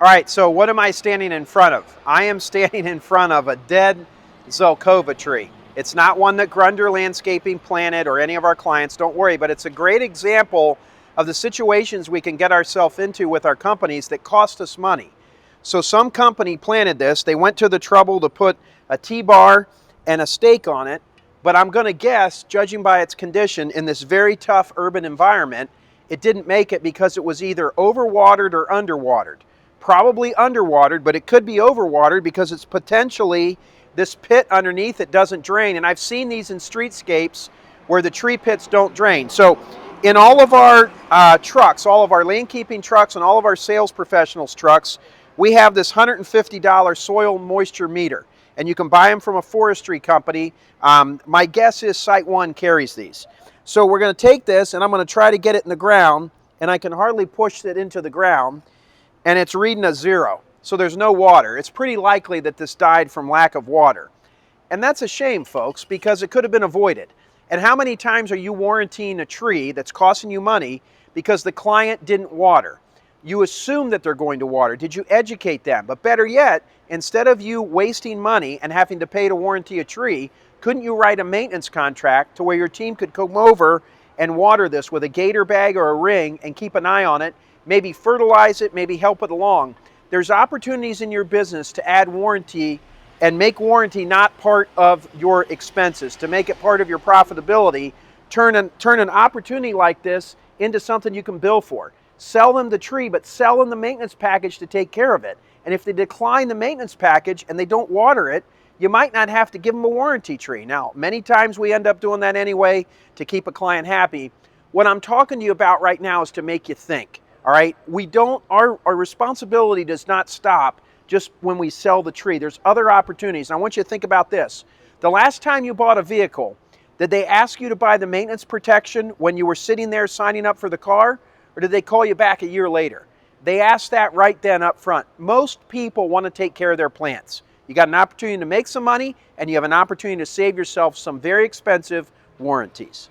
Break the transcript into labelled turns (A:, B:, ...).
A: All right, so what am I standing in front of? I am standing in front of a dead Zelkova tree. It's not one that Grunder Landscaping planted or any of our clients, don't worry, but it's a great example of the situations we can get ourselves into with our companies that cost us money. So some company planted this, they went to the trouble to put a T-bar and a stake on it, but I'm going to guess, judging by its condition in this very tough urban environment, it didn't make it because it was either overwatered or underwatered. Probably underwatered, but it could be overwatered because it's potentially this pit underneath it doesn't drain. And I've seen these in streetscapes where the tree pits don't drain. So in all of our trucks, all of our landscaping trucks and all of our sales professionals trucks, we have this $150 soil moisture meter. And you can buy them from a forestry company. My guess is Site 1 carries these. So we're going to take this and I'm going to try to get it in the ground, and I can hardly push it into the ground, and it's reading a 0. So there's no water. It's pretty likely that this died from lack of water. And that's a shame, folks, because it could have been avoided. And how many times are you warranting a tree that's costing you money because the client didn't water? You assume that they're going to water. Did you educate them? But better yet, instead of you wasting money and having to pay to warranty a tree, couldn't you write a maintenance contract to where your team could come over and water this with a gator bag or a ring and keep an eye on it, maybe fertilize it, maybe help it along? There's opportunities in your business to add warranty and make warranty not part of your expenses, to make it part of your profitability. Turn an opportunity like this into something you can bill for. Sell them the tree, but sell them the maintenance package to take care of it. And if they decline the maintenance package and they don't water it, you might not have to give them a warranty tree. Now, many times we end up doing that anyway to keep a client happy. What I'm talking to you about right now is to make you think, all right? Our responsibility does not stop just when we sell the tree. There's other opportunities. And I want you to think about this. The last time you bought a vehicle, did they ask you to buy the maintenance protection when you were sitting there signing up for the car? Or did they call you back a year later? They asked that right then up front. Most people want to take care of their plants. You got an opportunity to make some money, and you have an opportunity to save yourself some very expensive warranties.